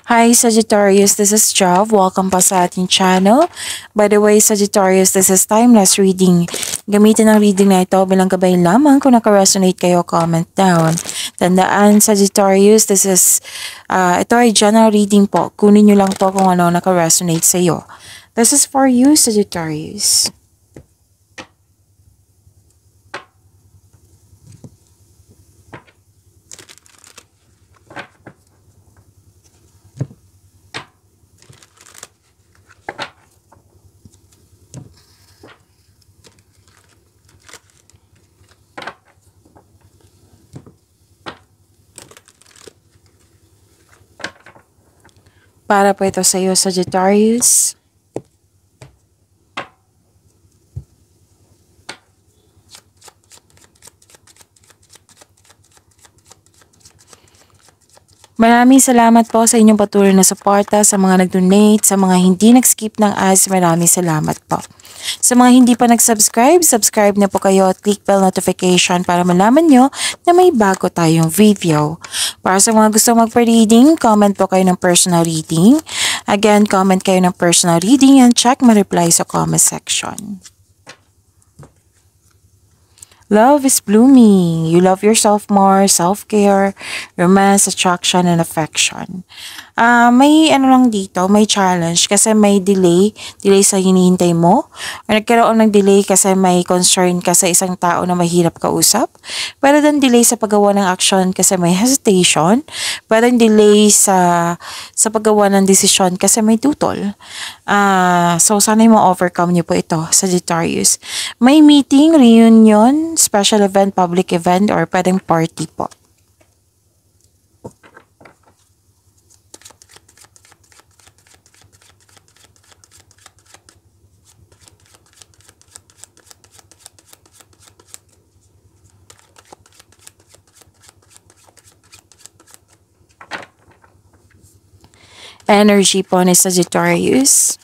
Hi Sagittarius, this is Jav. Welcome pa sa ating channel. By the way, Sagittarius, this is timeless reading. Gamitin ang reading na ito bilang gabay lamang. Kung naka-resonate kayo, comment down. Tandaan, Sagittarius, ito ay general reading po. Kunin nyo lang po kung ano naka-resonate sa iyo. This is for you, Sagittarius. Para po ito sa iyo, Sagittarius. Maraming salamat po sa inyong patuloy na suporta, sa mga nag-donate, sa mga hindi nag-skip ng ads, maraming salamat po. Sa mga hindi pa nag-subscribe, subscribe na po kayo at click bell notification para malaman nyo na may bago tayong video. Para sa mga gusto magpa-reading, comment po kayo ng personal reading. Again, comment kayo ng personal reading and check my reply sa comment section. Love is blooming. You love yourself more, self-care, romance, attraction, and affection. May ano lang dito, may challenge kasi may delay sa hinihintay mo. O nagkaroon ng delay kasi may concern ka sa isang tao na mahirap kausap. Pero then delay sa paggawa ng action kasi may hesitation. Pero delay sa paggawa ng desisyon kasi may tutol. So sana mo overcome niyo po ito, Sagittarius. May meeting, reunion, special event, public event, or pwedeng party po. Energy po ni Sagittarius.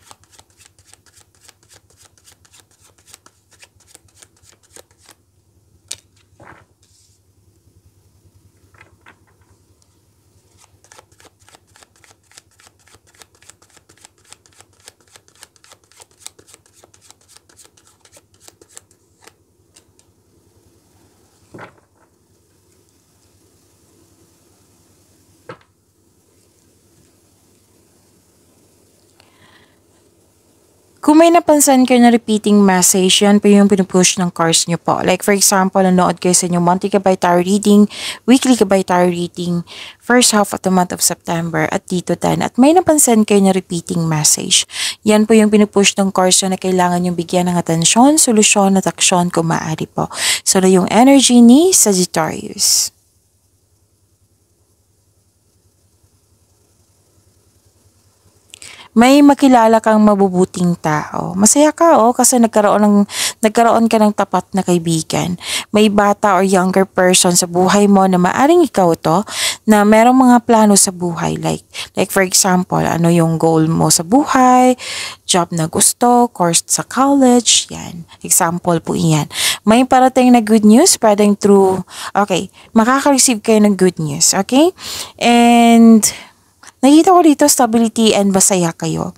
Kung may napansin kayo na repeating message, yan po yung pinupush ng cards nyo po. Like for example, nanood kayo sa inyong monthly gabay tarot reading, weekly gabay tarot reading, first half of the month of September at dito din. At may napansin kayo na repeating message. Yan po yung pinupush ng cards nyo na kailangan yung bigyan ng atensyon, solusyon at aksyon kung maaari po. So na yung energy ni Sagittarius. May makilala kang mabubuting tao. Masaya ka kasi nagkaroon ka ng tapat na kaibigan. May bata or younger person sa buhay mo na maaring ikaw to na merong mga plano sa buhay. Like for example, ano yung goal mo sa buhay, job na gusto, course sa college, yan. Example po yan. May parating na good news, pwedeng through, makaka-receive kayo ng good news, okay? And nakita ko dito stability and masaya kayo.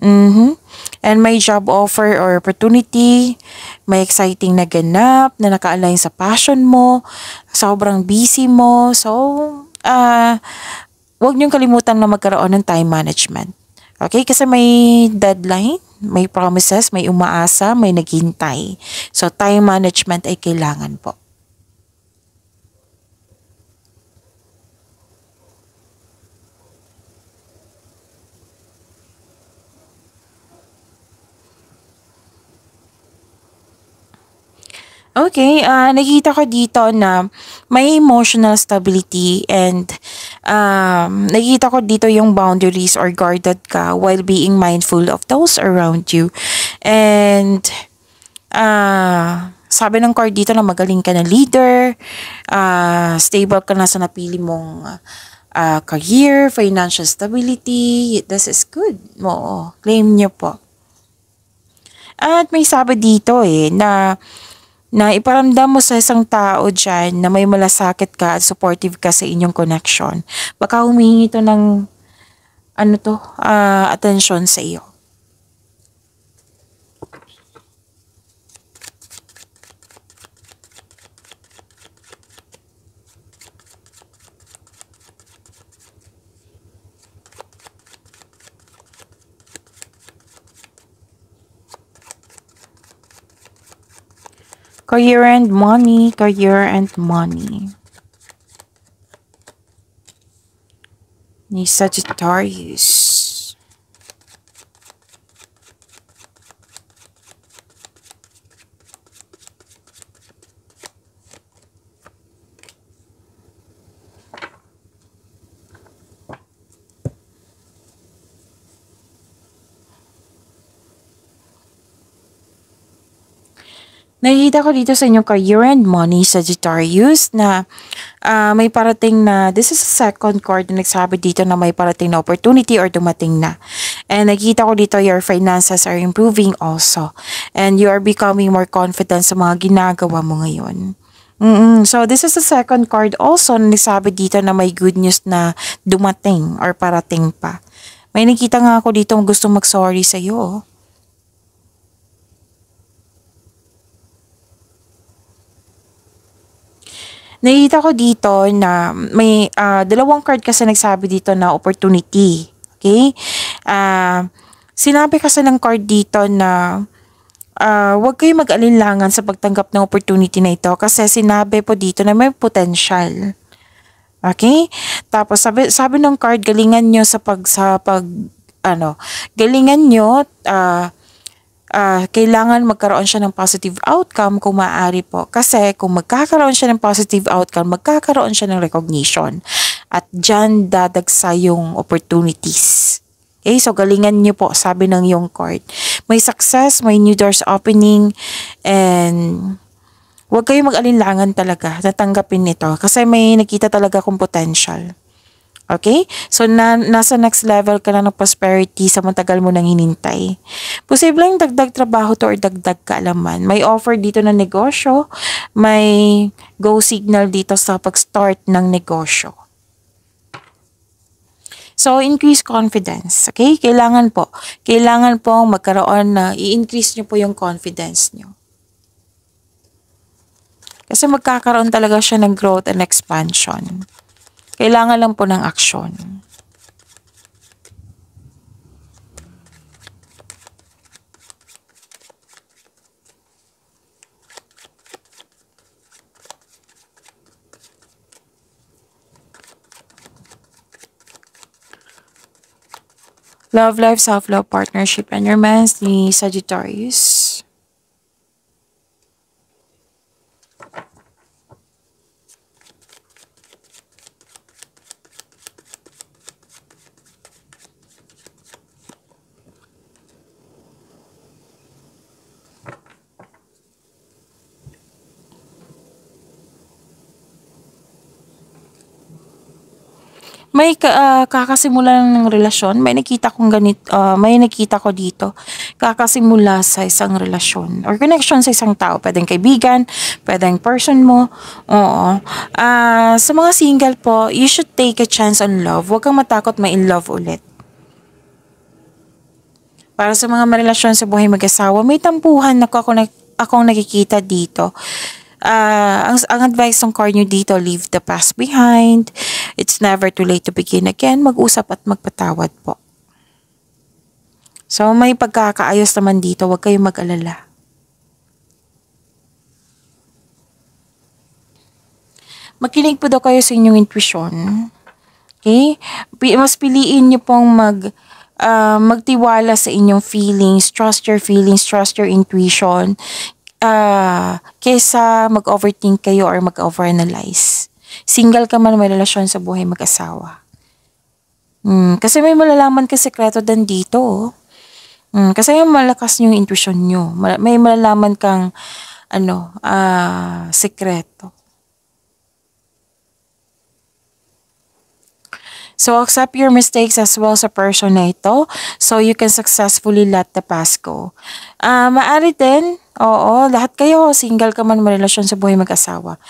And may job offer or opportunity, may exciting na ganap na naka-align sa passion mo, sobrang busy mo. So, huwag niyong kalimutan na magkaroon ng time management. Okay? Kasi may deadline, may promises, may umaasa, may naghintay. So, time management ay kailangan po. Okay, nakita ko dito na may emotional stability and nakita ko dito yung boundaries or guarded ka while being mindful of those around you. And sabi ng card dito na magaling ka na leader, stable ka na sa napili mong career, financial stability. This is good. Oo, claim niyo po. At may sabi dito na iparamdam mo sa isang tao dyan na may malasakit ka at supportive ka sa inyong connection. Baka humingi ito ng atensyon sa iyo. Career and money, career and money. Ni Sagittarius. Nakikita ko dito sa inyong career and money, Sagittarius, na may parating na, this is a second card na nagsabi dito na may parating na opportunity or dumating na. And nakikita ko dito your finances are improving also. And you are becoming more confident sa mga ginagawa mo ngayon. So this is the second card also na nagsabi dito na may good news na dumating or parating pa. May nakita nga ako dito gusto mag-sorry sa iyo. Nakita ko dito na may dalawang card kasi nagsabi dito na opportunity. Okay? Sinabi kasi ng card dito na huwag kayo mag-alinlangan sa pagtanggap ng opportunity na ito kasi sinabi po dito na may potential. Okay? Tapos sabi ng card, galingan nyo galingan nyo, kailangan magkaroon siya ng positive outcome kung maaari po. Kasi kung magkakaroon siya ng positive outcome, magkakaroon siya ng recognition. At dyan dadagsa yung opportunities. Okay, so galingan niyo po, sabi ng yung card. May success, may new doors opening, and huwag kayo mag-alinlangan talaga, natanggapin ito. Kasi may nakita talaga kung potential. Okay? So, nasa next level ka na ng prosperity sa matagal mo nang hinintay. Posibleng dagdag trabaho to or dagdag kaalaman. May offer dito na negosyo. May go signal dito sa pag-start ng negosyo. So, increase confidence. Okay? Kailangan po magkaroon na i-increase nyo po yung confidence nyo. Kasi magkakaroon talaga siya ng growth and expansion. Kailangan lang po ng aksyon. Love life, self-love, partnership, and romance ni Sagittarius. May kakasimula ng relasyon, may nakita ko dito, kakasimula sa isang relasyon or connection sa isang tao, pwedeng kaibigan, pwedeng person mo, oo. Sa mga single po, you should take a chance on love, huwag kang matakot ma-in love ulit. Para sa mga marelasyon sa buhay mag-asawa, may tampuhan na akong nakikita dito. Ang advice ng card nyo dito, leave the past behind. It's never too late to begin again. Mag-usap at magpatawad po. So, may pagkakaayos naman dito. Huwag kayong mag-alala. Makinig po daw kayo sa inyong intuition. Okay? Mas piliin nyo pong magtiwala sa inyong feelings. Trust your feelings. Trust your intuition. Kesa mag-overthink kayo or mag-overanalyze. Single ka man, may relasyon sa buhay mag-asawa. Kasi may malalaman ka sekreto din dito. Kasi malakas yung intuition nyo. May malalaman kang sekreto. So, accept your mistakes as well sa person na ito so you can successfully let the past go. Maari din, oo, lahat kayo, single ka man, may relasyon sa buhay mag-asawa.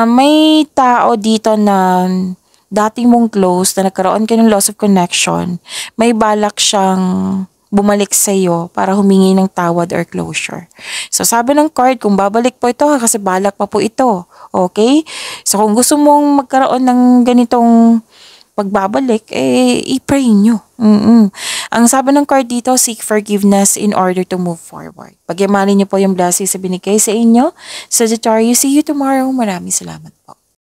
May tao dito na dati mong close na nagkaroon ka ng loss of connection, may balak siyang bumalik sa iyo para humingi ng tawad or closure. So sabi ng card, kung babalik po ito kasi balak pa po ito. Okay? So kung gusto mong magkaroon ng ganitong pagbabalik, i-pray nyo. Ang sabi ng card dito, seek forgiveness in order to move forward. Pagyamanin nyo po yung blessings sa binigay sa inyo. Sagittarius, see you tomorrow. Maraming salamat po.